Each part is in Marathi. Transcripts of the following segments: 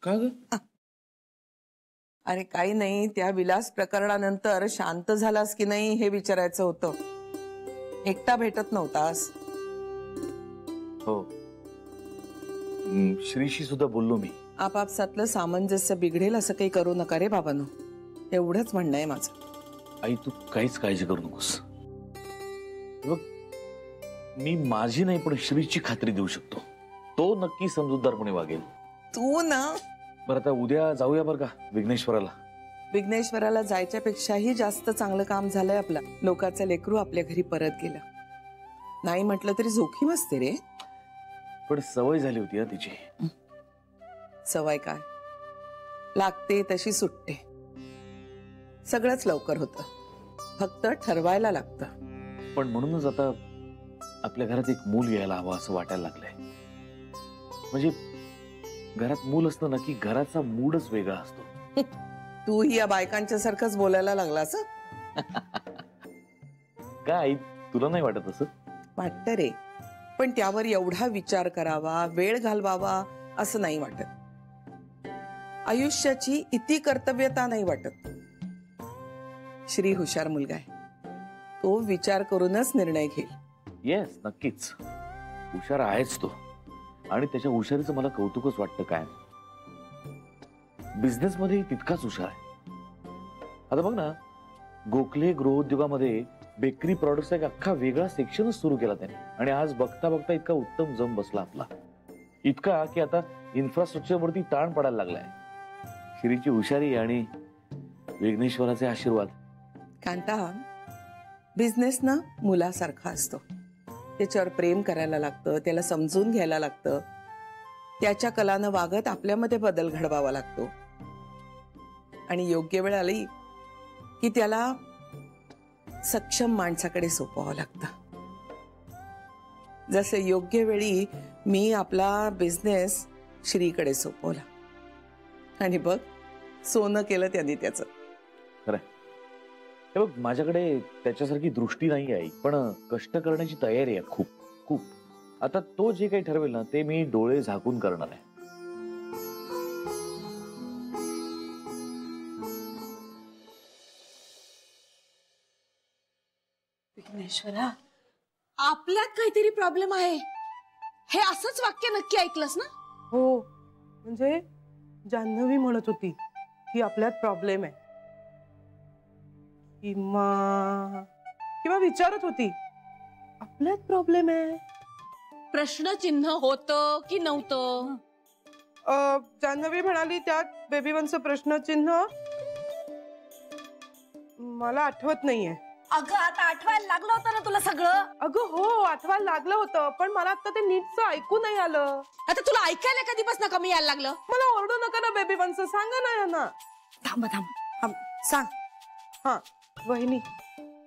का ग? अरे काही नाही, त्या विलास प्रकरणानंतर शांत झालास की नाही हे विचारायचं होतं. एकटा भेटत नव्हतास. हो, श्रीशी सुद्धा बोललो मी. आपापसातलं सामंजस्य बिघडेल असं काही करू नका रे बाबांनो, एवढंच म्हणणं आहे माझं. आई तू काहीच काळजी करू नकोस. बघ, मी माझी नाही पण श्रीची खात्री देऊ शकतो. तो नक्की समजूतदारपणे वागेल. तू ना. बरं आता उद्या जाऊया बरं का विघ्नेश्वराला. विघ्नेश्वराला जायच्या पेक्षाही जास्त चांगलं काम झालंय आपलं. लोकांचं लेकरू आपल्या घरी परत गेलं. नाही म्हटलं तरी जोखीम असते रे. पण सवय झाली होती ना तिची. सवय काय, लागते तशी सुटते. सगळंच लवकर होतं, फक्त ठरवायला लागतं. पण म्हणूनच आता आपल्या घरात एक मूल यायला हवं असं वाटायला लागलंय. म्हणजे घरात मूल असतं ना की घराचा मूडच वेगळा असतो. तूही या बायकांच्या सारखंच बोलायला लागलास. काय तुला नाही वाटत असं? वाटतं रे, पण त्यावर एवढा विचार करावा, वेळ घालवावा असं नाही वाटत. आयुष्याची इति कर्तव्यता नाही वाटत. श्री हुशार मुलगा आहे, तो विचार करूनच निर्णय घेईल. येस, नक्कीच हुशार आहेच तो. आणि त्याच्या हुशारीचं मला कौतुकच वाटतं. काय बिझनेस मध्ये तितकाच हुशार आहे. आता बघ ना, गोखले गृहोद्योगामध्ये बेकरी प्रॉडक्टचा एक अख्खा वेगळा सेक्शनच सुरू केला त्याने. आणि आज बघता बघता इतका उत्तम जम बसला आपला, इतका की आता इन्फ्रास्ट्रक्चर वरती ताण पडायला लागलाय. श्रीची हुशारी आणि विघ्नेश्वराचे आशीर्वाद. कांता, बिझनेस ना मुलासारखा असतो. त्याच्यावर प्रेम करायला लागतं, त्याला समजून घ्यायला लागतं. त्याच्या कलानं वागत आपल्यामध्ये बदल घडवावा लागतो. आणि योग्य वेळ आली की त्याला सक्षम माणसाकडे सोपवावं लागतं. जसे योग्य वेळी मी आपला बिझनेस श्रीकडे सोपवला आणि बघ सोनं केलं त्यांनी त्याचं. खरं हे बघ, माझ्याकडे त्याच्यासारखी दृष्टी नाही आहे, पण कष्ट करण्याची तयारी आहे खूप खूप. आता तो जे काही ठरवेल ना ते मी डोळे झाकून करणार आहे. विघ्नेश्वरा, आपल्यात काहीतरी प्रॉब्लेम आहे हे असंच वाक्य नक्की ऐकलंस ना? हो, म्हणजे जान्हवी म्हणत होती की आपल्यात प्रॉब्लेम आहे. किंवा विचारत होती आपल्यात प्रॉब्लेम आहे. प्रश्नचिन्ह होतं की नव्हतं? जान्हवी म्हणाली त्यात बेबीवनचं प्रश्नचिन्ह मला आठवत नाहीये. अगं आता आठवायला लागलं होतं ना तुला सगळं. अगं हो, आठवायला लागलं होतं, पण मला आता ते नीटचं ऐकू नाही आलं. आता तुला ऐकायला कधीपासून कमी यायला लागलं? मला ओरडू नका ना बेबीवनचं, सांगा ना यांना. थांब थांब थांब, सांग. हा वहिनी,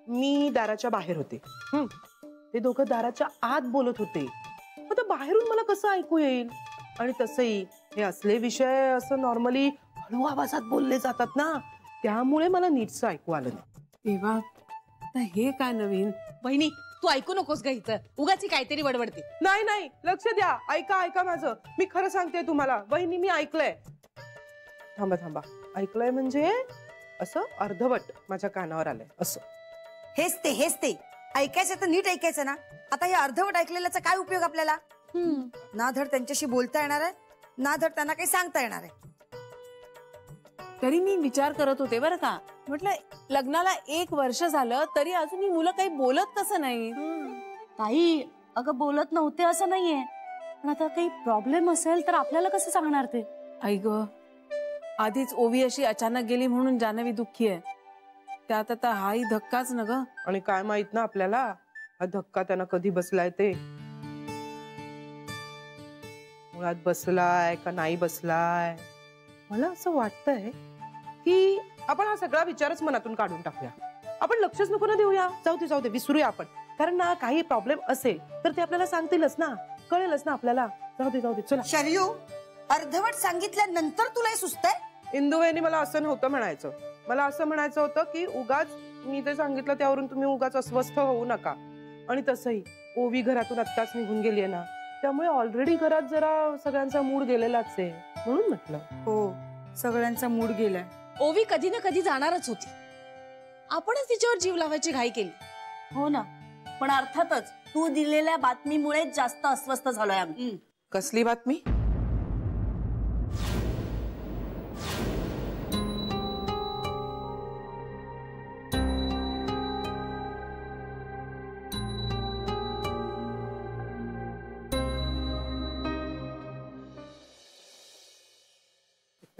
मी दाराच्या बाहेर होते. ते दोघं दाराच्या आत बोलत होते. आता बाहेरून मला कसं ऐकू येईल? आणि तसंही हे असले विषय असं नॉर्मली हळू आवाजात बोलले जातात ना, त्यामुळे मला नीटचं ऐकू आलं नाही. तेव्हा आता हे काय नवीन? बहिणी तू ऐकू नकोस ग, इथं उगाची काहीतरी बडबडते. नाही नाही, लक्ष द्या, ऐका ऐका माझं. मी खरं सांगते तुम्हाला वहिनी, मी ऐकलंय. थांबा थांबा, ऐकलंय म्हणजे असं अर्धवट माझ्या कानावर आलंय असं. हेच ते ऐकायचं तर नीट ऐकायचं ना. आता हे अर्धवट ऐकलेल्याचा काय उपयोग आपल्याला? ना धड त्यांच्याशी बोलता येणार आहे, ना धड त्यांना काही सांगता येणार आहे. तरी मी विचार करत होते बरं का, म्हटलं लग्नाला 1 वर्ष झालं तरी अजून ही मुलं काही बोलत कसं नाही? ताई अगं बोलत नव्हते असं नाहीये, पण आता काही प्रॉब्लेम असेल तर आपल्याला कसं सांगणार ते? आई ग, आधीच ओवी अशी अचानक गेली म्हणून जान्हवी दुःखी आहे. त्यात आता हाही धक्काच न ग. आणि काय माहित ना आपल्याला हा धक्का त्यांना कधी बसलाय ते. मुळात बसलाय का नाही बसलाय. मला असं वाटतंय की आपण हा सगळा विचारच मनातून काढून टाकूया. आपण लक्षच नको ना देऊया. जाऊ दे विसरूया आपण. कारण ना काही प्रॉब्लेम असेल तर ते आपल्याला सांगतीलच ना, कळेलच ना आपल्याला. जाऊ दे चला. शर्यू, अर्धवट सांगितल्यानंतर तुला हे सुचतंय? इंदुवेनी मला असं नव्हतं म्हणायचं. मला असं म्हणायचं होतं की उगाच मी ते सांगितलं त्यावरून तुम्ही उगाच अस्वस्थ होऊ नका. आणि तसंही ओवी घरातून आत्ताच निघून गेलीये ना, त्यामुळे ऑलरेडी घरात जरा सगळ्यांचा मूड गेलेलाच आहे, म्हणून म्हटलं. हो, सगळ्यांचा मूड गेलाय. ओवी कधी ना कधी जाणारच होती, आपणच तिच्यावर जीव लावायची घाई केली. हो ना, पण अर्थातच तू दिलेल्या बातमीमुळेच जास्त अस्वस्थ झालोय आम्ही. कसली बातमी?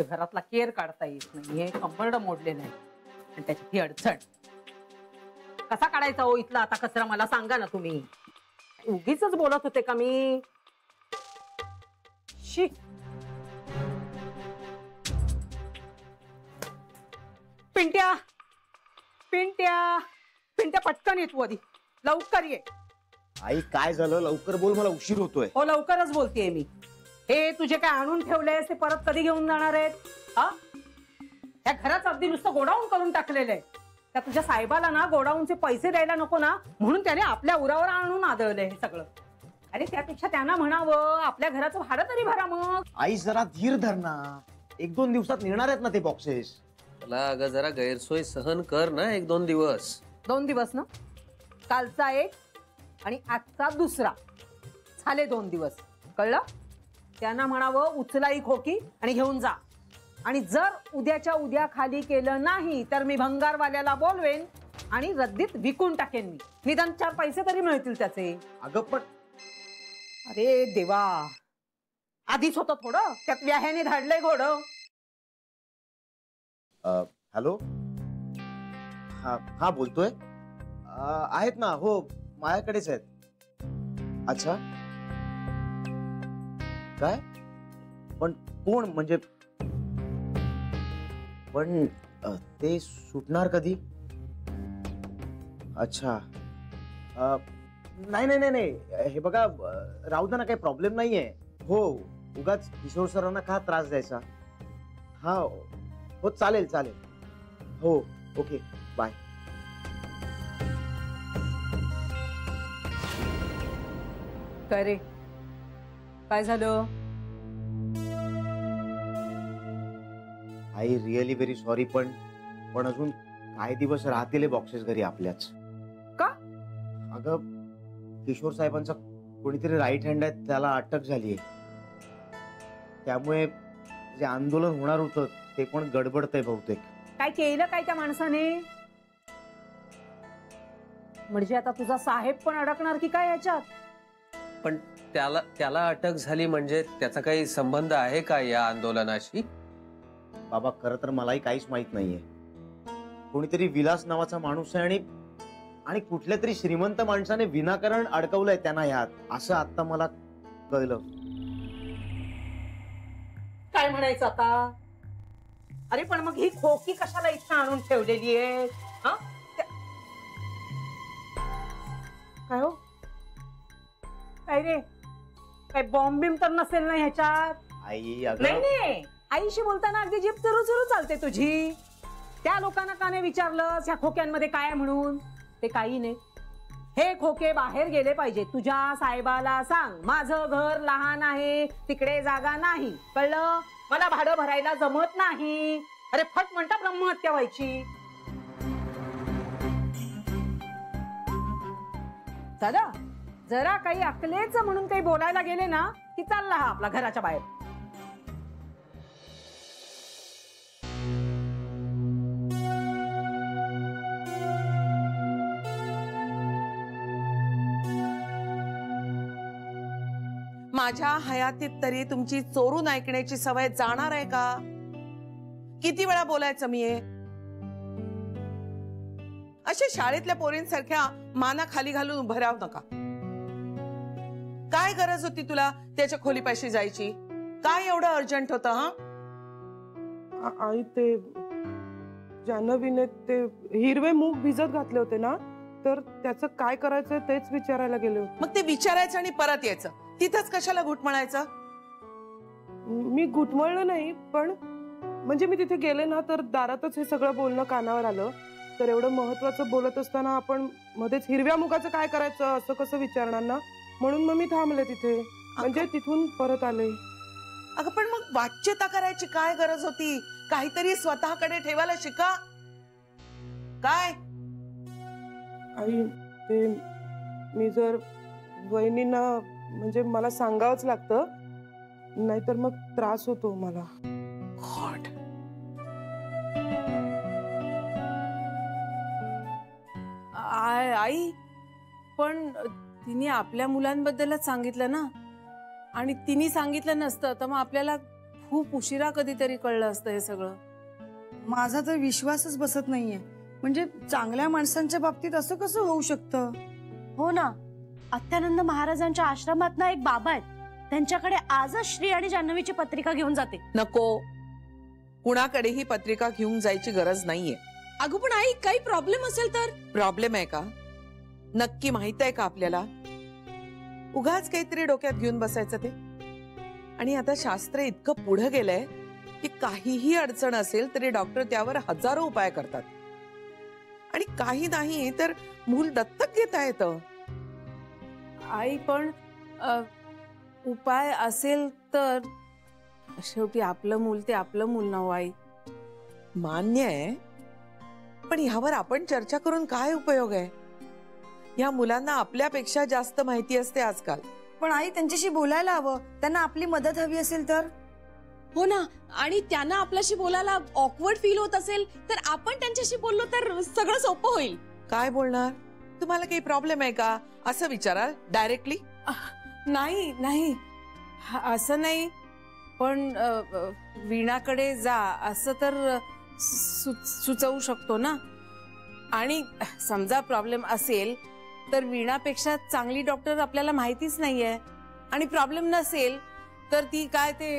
घरातला केर काढता येत नाहीये, कंबरड मोडलेलं आहे आणि त्याची ही अडचण. कसा काढायचा हो इथला आता कचरा, मला सांगा ना तुम्ही. उगीच बोलत होते का मी? शी. पिंट्या पिंट्या पिंट्या पटकन येत आधी, लवकर ये. आई काय झालं, लवकर बोल, मला उशीर होतोय. हो लवकरच बोलतेय मी. हे तुझे काय आणून ठेवलेस ते परत कधी घेऊन जाणार आहेत? हा, त्या घराच अगदी नुसतं गोडाऊन करून टाकलेलं आहे. त्या तुझ्या साहेबाला ना गोडाऊनचे पैसे द्यायला नको ना, म्हणून त्याने आपल्या उरावर आणून आदळलंय हे सगळं. अरे त्यापेक्षा त्यांना म्हणावं आपल्या घराचं भाडं तरी भरा मग. आई जरा धीर धर ना, 1-2 दिवसात निघणार आहेत ना ते बॉक्सेस. मला अगं जरा गैरसोय सहन कर ना 1-2 दिवस. 2 दिवस ना, कालचा 1 आणि आजचा 2 झाले 2 दिवस, कळलं? त्यांना म्हणावं उचला ही खोकी आणि घेऊन जा. आणि जर उद्याच्या उद्या खाली केलं नाही तर मी भंगारवाल्याला बोलवेन आणि रद्दीत विकून टाकेन. मी निदान 4 पैसे तरी मिळतील त्याचे. अगं पण अरे देवा, आधीच होतं थोडं, त्यात व्याह्याने धाडलंय घोडं. हॅलो, हा बोलतोय. आहेत ना, हो माझ्याकडेच आहेत. अच्छा, काय? पण कोण म्हणजे? पण ते सुटणार कधी? अच्छा, नाही नाही नाही नाही, हे बघा राहू दे ना, काही प्रॉब्लेम नाहीये. हो, उगाच किशोर सरांना का त्रास द्यायचा. हा हो, चालेल चालेल. हो ओके, बाय. काय रे, काय झालं? आई रिअली व्हेरी सॉरी, पण अजून काही दिवस राहतील हे बॉक्सेस घरी आपल्याच. का? अगं किशोर साहेबांचा कोणीतरी राईट हँड आहे, त्याला अटक झालीये. त्यामुळे जे आंदोलन होणार होतं ते पण गडबडतंय बहुतेक. काय केलं काय त्या माणसाने? म्हणजे आता तुझा साहेब पण अडकणार की काय याच्यात? पण त्याला अटक झाली म्हणजे त्याचा काही संबंध आहे का या आंदोलनाशी? बाबा खरं तर मलाही काहीच माहित नाहीये. कोणीतरी विलास नावाचा माणूस आहे आणि कुठल्या तरी श्रीमंत माणसाने विनाकारण अडकवलंय त्यांना ह्यात, असं आता मला कळलं. काय म्हणायचं आता? अरे पण मग ही खोकी कशाला इथं आणून ठेवलेली आहे? काय हो, काय रे, काय बॉम्ब बिम तर नसेल ना ह्याच्यात? आई नाही नाही, आईशी बोलताना अगदी जीभ चुरू चुरू चालते तुझी. त्या लोकांना का नाही विचारलं ह्या खोक्यांमध्ये काय आहे म्हणून? ते काही नाही. हे खोके बाहेर गेले पाहिजे. तुझ्या साहेबाला सांग माझं घर लहान आहे, तिकडे जागा नाही, कळलं? मला भाडं भरायला जमत नाही. अरे फट म्हणता ब्रह्महत्या व्हायची. दादा जरा काही अकलेच म्हणून काही बोलायला गेले ना की चालला हा आपला घराच्या बाहेर. माझ्या हयातीत तरी तुमची चोरून ऐकण्याची सवय जाणार आहे का? किती वेळा बोलायचं मी हे? अशा शाळेतल्या पोरींसारख्या माना खाली घालून उभं राहू नका. काय गरज होती तुला त्याच्या खोलीपाशी जायची? काय एवढं अर्जंट होतं? हा आई ते जान्हवीने ते हिरवे मूग भिजत घातले होते ना, तर त्याचं काय करायचं तेच विचारायला गेले होते. मग ते विचारायचं आणि परत यायचं, तिथंच कशाला घुटमळायचं? मी घुटमळलं नाही, पण म्हणजे मी तिथे गेले ना तर दारातच हे सगळं बोलणं कानावर आलं. तर एवढं महत्वाचं बोलत असताना आपण मध्येच हिरव्या मुगाचं काय करायचं असं कसं विचारणार ना, म्हणून मग मी थांबले तिथे. म्हणजे तिथून परत आले. अगं पण मग वाच्यता करायची काय गरज होती? काहीतरी स्वतःकडे ठेवायला शिका. काय आई ते मी जर वहिनींना म्हणजे मला सांगावंच लागतं, नाहीतर मग त्रास होतो मला. गॉड. आई पण तिने आपल्या मुलांबद्दलच सांगितलं ना, आणि तिने सांगितलं नसतं तर मग आपल्याला खूप उशिरा कधीतरी कळलं असतं हे सगळं. माझा तर विश्वासच बसत नाहीये. म्हणजे चांगल्या माणसांच्या बाबतीत असं कसं होऊ शकतं? हो ना, अत्यानंद महाराजांच्या आश्रमात ना एक बाबा आहेत, त्यांच्याकडे आजच श्री आणि जान्हवीची पत्रिका घेऊन जाते. नको, कुणाकडेही पत्रिका घेऊन जायची गरज नाहीये. अगं पण आई काही प्रॉब्लेम असेल तर? प्रॉब्लेम आहे का? नक्की माहित आहे का आपल्याला? उगाच काहीतरी डोक्यात घेऊन बसायचं ते. आणि आता शास्त्र इतकं पुढे गेलंय की काहीही अडचण असेल तरी डॉक्टर त्यावर हजारो उपाय करतात. आणि काही नाही तर मूल दत्तक घेता येतं. आई पण उपाय असेल तर शेवटी आपलं मूल ते आपलं मूल नव्ह आई. मान्य आहे, पण ह्यावर आपण चर्चा करून काय उपयोग आहे? या मुलांना आपल्यापेक्षा जास्त माहिती असते आजकाल. पण आई त्यांच्याशी बोलायला हवं. त्यांना आपली मदत हवी असेल तर. हो ना, आणि त्यांना आपल्याशी बोलायला ऑकवर्ड फील होत असेल तर आपण त्यांच्याशी बोललो तर सगळं सोपं होईल. काय बोलणार? तुम्हाला काही प्रॉब्लेम आहे का असं विचाराल डायरेक्टली? नाही नाही असं नाही, पण वीणाकडे जा असं तर सुचवू शकतो ना. आणि समजा प्रॉब्लेम असेल तर वीणापेक्षा चांगली डॉक्टर आपल्याला माहितीच नाहीये. आणि प्रॉब्लेम नसेल तर ती काय ते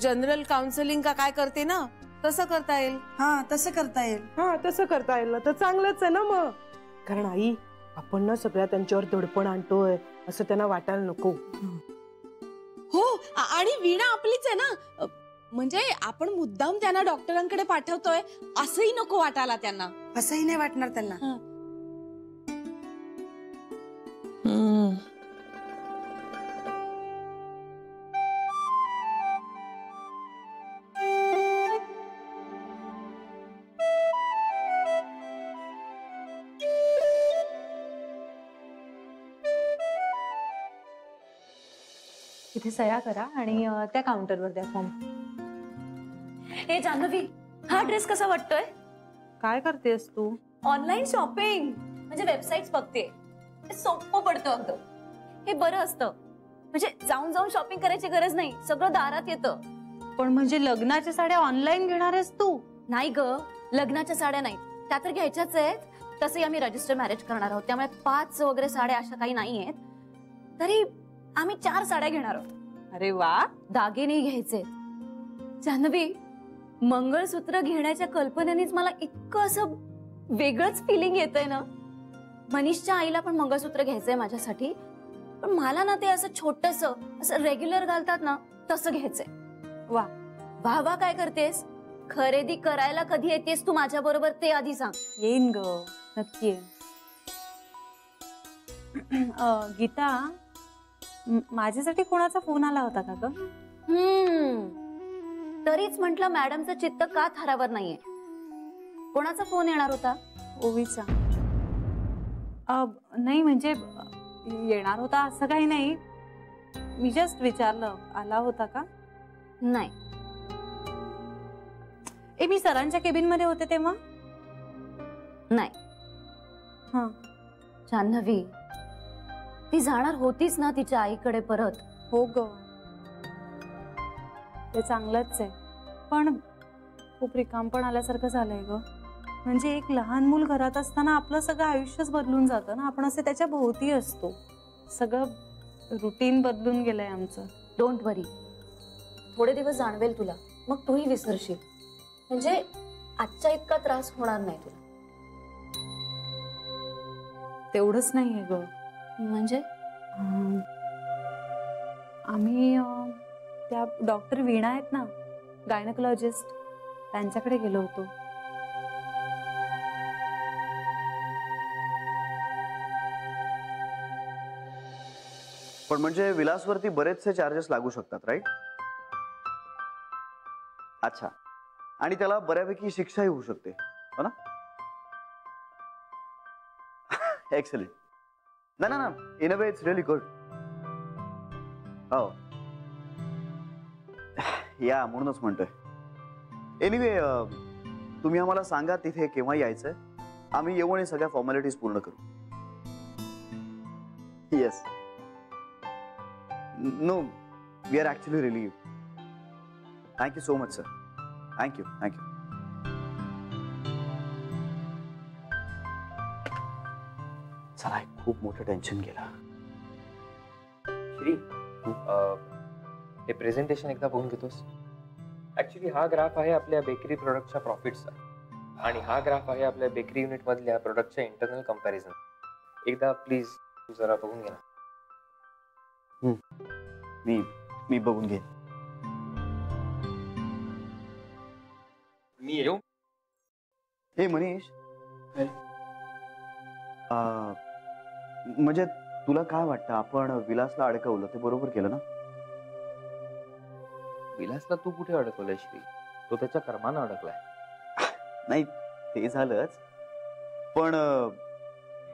जनरल काउन्सिलिंग का काय करते ना, तसं करता येईल. हा, तसं करता येईल. हा, तसं करता येईल ना तर चांगलंच आहे ना मग. कारण आई, आपण ना सगळ्या त्यांच्यावर दडपण आणतोय असं त्यांना वाटायला नको. हो, आणि वीणा आपलीच आहे ना. म्हणजे आपण मुद्दाम त्यांना डॉक्टरांकडे पाठवतोय असंही नको वाटायला त्यांना. असंही नाही वाटणार त्यांना. इथे सह्या करा आणि त्या काउंटरवर द्या फॉर्म. हे जान्हवी, हा ड्रेस कसा वाटतोय? काय करतेस तू? ऑनलाईन शॉपिंग म्हणजे वेबसाईट्स बघते. सोपं पडतं अगं. हे बरं असतं, म्हणजे जाऊन जाऊन शॉपिंग करायची गरज नाही, सगळं दारात येतं. पण म्हणजे लग्नाच्या साड्या ऑनलाईन घेणार आहेस तू? नाही ग, लग्नाच्या साड्या नाही, त्या तर घ्यायच्याच आहेत. तसंही आम्ही रजिस्टर मॅरेज करणार आहोत, त्यामुळे 5 वगैरे साड्या अशा काही नाही आहेत. तरी आम्ही 4 साड्या घेणार आहोत. अरे वा. दागिने घ्यायचे. जान्हवी, मंगळसूत्र घेण्याच्या कल्पनेनेच मला इतकं असं वेगळंच फिलिंग येतंय ना. मनीषच्या आईला पण मंगळसूत्र घ्यायचंय माझ्यासाठी, पण मला ना ते असं छोटंसं असं रेग्युलर घालतात ना तसं घ्यायचंय. वा वा वा, काय करतेस? खरेदी करायला कधी येतेस तू माझ्या बरोबर ते आधी सांग. येईन ग, नक्की येईन. गीता, माझ्यासाठी कोणाचा फोन आला होता का ग? तरीच म्हंटल मॅडमचं चित्त का थारावर नाहीये. कोणाचा फोन येणार होता? ओवीचा. नाही म्हणजे येणार होता असं काही नाही, मी जस्ट विचारलं आला होता का. नाही. मी सरांच्या केबिन मध्ये होते तेव्हा. नाही. हा, जान्हवी, ती जाणार होतीच ना तिच्या आईकडे परत. हो ग, ते चांगलंच आहे, पण खूप रिकामपण आल्यासारखं झालंय ग. म्हणजे एक लहान मूल घरात असताना आपलं सगळं आयुष्यच बदलून जातं ना. आपण असे त्याच्या भोवती असतो, सगळं रुटीन बदलून गेलंय आमचं. डोंट वरी, थोडे दिवस जाणवेल तुला, मग तूही विसरशील. म्हणजे आजच्या इतका त्रास होणार नाही तुला. तेवढंच नाहीये ग. म्हणजे आम्ही त्या डॉक्टर वीणा आहेत ना, गायनकोलॉजिस्ट, त्यांच्याकडे गेलो होतो. पण म्हणजे विलासवरती बरेचसे चार्जेस लागू शकतात, राईट? अच्छा, आणि त्याला बऱ्यापैकी शिक्षाही होऊ शकते, हो ना? एक्सलेंट. ना ना, in a way it's really good. हो या, म्हणूनच म्हणतोय. एनिवे, तुम्ही आम्हाला सांगा तिथे केव्हा यायचंय. आम्ही येऊ आणि सगळ्या फॉर्मॅलिटीज पूर्ण करू. Yes. No, we are actually relieved. Thank you so much sir. Thank you. चला, खूप मोठं टेन्शन गेलं. श्री, हे प्रेझेंटेशन एकदा बघून घेतोस? ऍक्च्युली हा ग्राफ आहे आपल्या बेकरी प्रोडक्टच्या प्रॉफिटचा आणि हा ग्राफ आहे आपल्या बेकरी युनिट मधल्या प्रोडक्टच्या इंटरनल कम्पॅरिझन. एकदा प्लीज तू जरा बघून घे ना. मी बघून घेईन. मी येऊ? हे मनीष, म्हणजे तुला काय वाटतं, आपण विलासला अडकवलं ते बरोबर केलं ना? विलासला तू कुठे अडकवलंय श्री? तो त्याच्या कर्मानं अडकलाय. नाही, ते झालंच, पण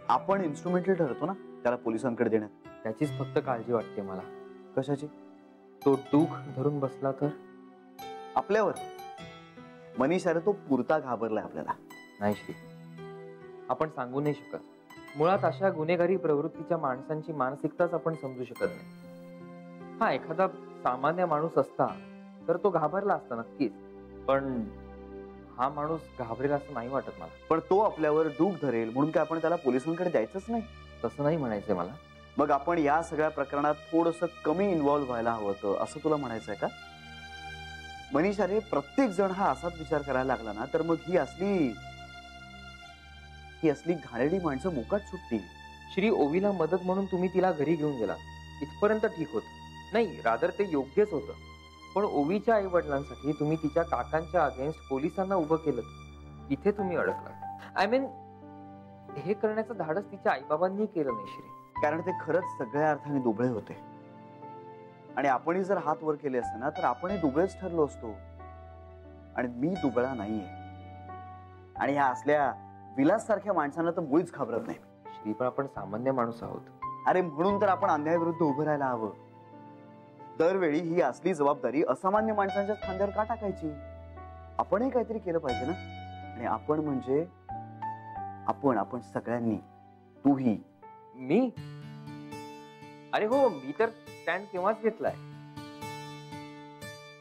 आपण इन्स्ट्रुमेंटल ठरतो ना त्याला पोलिसांकडे देण्यात. त्याचीच फक्त काळजी वाटते मला. कशाची? तो डूख धरून बसला तर आपल्यावर. मनीष, अरे तो पुरता घाबरलाय आपल्याला. नाही श्री, आपण सांगू नाही शकत. मुळात अशा गुन्हेगारी प्रवृत्तीच्या माणसांची मानसिकताच आपण समजू शकत नाही. हा एखादा सामान्य माणूस असता तर तो घाबरला असता नक्कीच, पण हा माणूस घाबरेल असं नाही वाटत मला. पण तो आपल्यावर डूख धरेल म्हणून काय आपण त्याला पोलिसांकडे द्यायचंच नाही? तसं नाही म्हणायचंय मला. मग आपण या सगळ्या प्रकरणात थोडंसं कमी इन्व्हॉल्व्ह व्हायला हवं होतं असं तुला म्हणायचंय का? मनीष, अरे प्रत्येक जण हा असाच विचार करायला लागला ना तर मग ही असली घाणेरडी माणसं मोकाट सुटतील. श्री, ओवीला मदत म्हणून तुम्ही तिला घरी घेऊन गेला, इथपर्यंत ठीक होत नाही, रादर ते योग्यच होतं. पण ओवीच्या आई वडिलांसाठी तुम्ही तिच्या काकांच्या अगेन्स्ट पोलिसांना उभं केलं, इथे तुम्ही अडकला. आय मीन, हे करण्याचं धाडस तिच्या आईबाबांनी केलं नाही श्री. कारण ते खरंच सगळ्या अर्थाने दुबळे होते आणि आपणही जर हात वर केले असते ना तर आपणही दुबळेच ठरलो असतो. आणि मी दुबळा नाहीये आणि ह्या असल्या विलास सारख्या माणसांना तर मुळीच घाबरत नाही श्री. पण आपण सामान्य माणूस आहोत. अरे म्हणून तर आपण अन्यायाविरुद्ध उभं राहायला हवं. दरवेळी ही असली जबाबदारी असामान्य माणसांच्या खांद्यावर का टाकायची? आपणही काहीतरी केलं पाहिजे ना. आणि आपण म्हणजे आपण सगळ्यांनी. तूही. मी? अरे हो, मी तर स्टँड केव्हाच घेतलाय.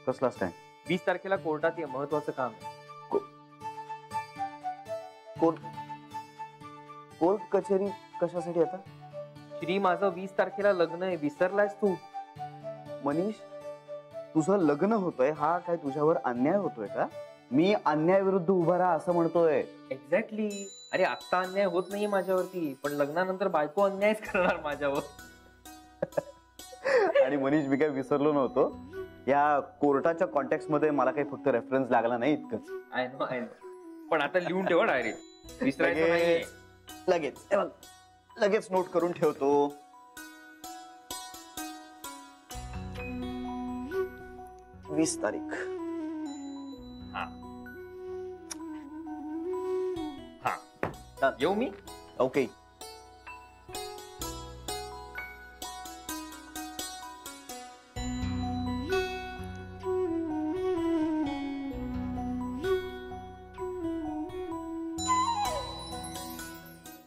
कसला स्टँड? 20 तारखेला कोर्टात ये, महत्वाचं काम आहे. कोर्ट कचेरी कशासाठी आता? श्री, माझं 20 तारखेला लग्न आहे, विसरलायस तू? मनीष, तुझं लग्न होतंय हा काय तुझ्यावर अन्याय होतोय का? मी अन्याय विरुद्ध उभा राहा असं म्हणतोय. एक्झॅक्टली. अरे आत्ता अन्याय होत नाहीये माझ्यावरती, पण लग्नानंतर बायको अन्यायच करणार माझ्यावर. आणि मनीष, मी काय विसरलो नव्हतो. या कोर्टाच्या कॉन्टेक्स्ट मध्ये मला काही फक्त रेफरन्स लागला नाही इतकंच. I know. पण आता लिहून ठेवा डायरेक्ट, विसरायचं नाहीये. लगेच नोट करून ठेवतो. वीस तारीख. येऊ मी? ओके.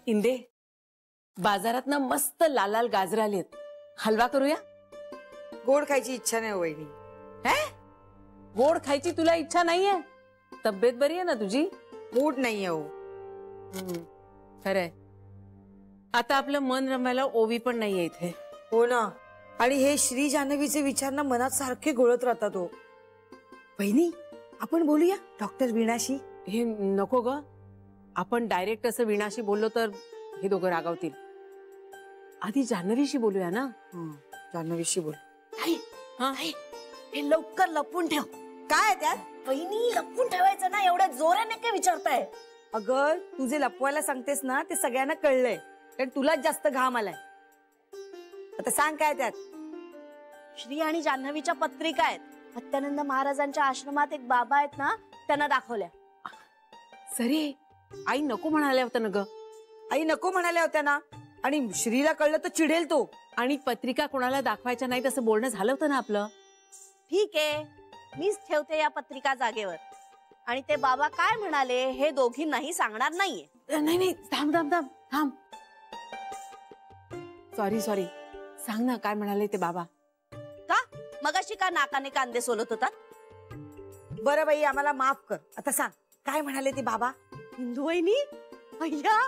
इंदे, बाजारात ना मस्त लाल लाल गाजर आलेत, हलवा करूया? गोड खायची इच्छा नाही वहिनी. गोड खायची तुला इच्छा नाहीये? तब्येत बरी आहे ना तुझी? मूड नाहीये हो. खरंय. आता आपलं मन रमायला ओवी पण नाहीये इथे. हो ना. आणि हे श्री जान्हवीचे विचार ना मनात सारखे घोळत राहतात हो. बहिणी, आपण बोलूया डॉक्टर वीणाशी. हे नको ग, आपण डायरेक्ट असं वीणाशी बोललो तर हे दोघं रागावतील. आधी जान्हवीशी बोलूया ना. जान्हवीशी बोल. हे लवकर लपून ठेव. काय त्यात? बहिणी, लपून ठेवायचं ना, एवढ्या जोराने काय विचारताय? अगं, तू जे लपवायला सांगतेस ना ते सगळ्यांना कळलंय, कारण तुलाच जास्त घाम आलाय. आता सांग काय त्यात. श्री आणि जान्हवीच्या पत्रिका आहेत. सत्यानंद महाराजांच्या आश्रमात एक बाबा आहेत ना, त्यांना दाखवल्या. सरे आई नको म्हणाल्या होत्या ना ग. आई नको म्हणाल्या होत्या ना, आणि श्रीला कळलं तर चिडेल तो. आणि पत्रिका कोणाला दाखवायच्या नाही तसं बोलणं झालं होतं ना आपलं. ठीक आहे, मीच ठेवते या पत्रिका जागेवर. आणि ते बाबा काय म्हणाले हे दोघींनाही सांगणार नाहीये. नाही नाही, थांब थांब थांब थांब. सॉरी सॉरी, सांग ना काय म्हणाले ते बाबा. का मगाशी का नाकाने कांदे सोलत होतात? बरं बाई, आम्हाला माफ कर. आता सांग काय म्हणाले ते बाबा. हिंदू वहिनी, अय्या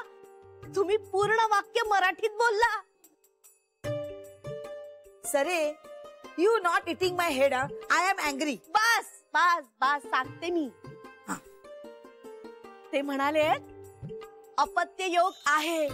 तुम्ही पूर्ण वाक्य मराठीत बोलला. सरे, you not eating my head. I am angry. बस बस बस, सांगते मी. ते म्हणाले अपत्य योग आहे.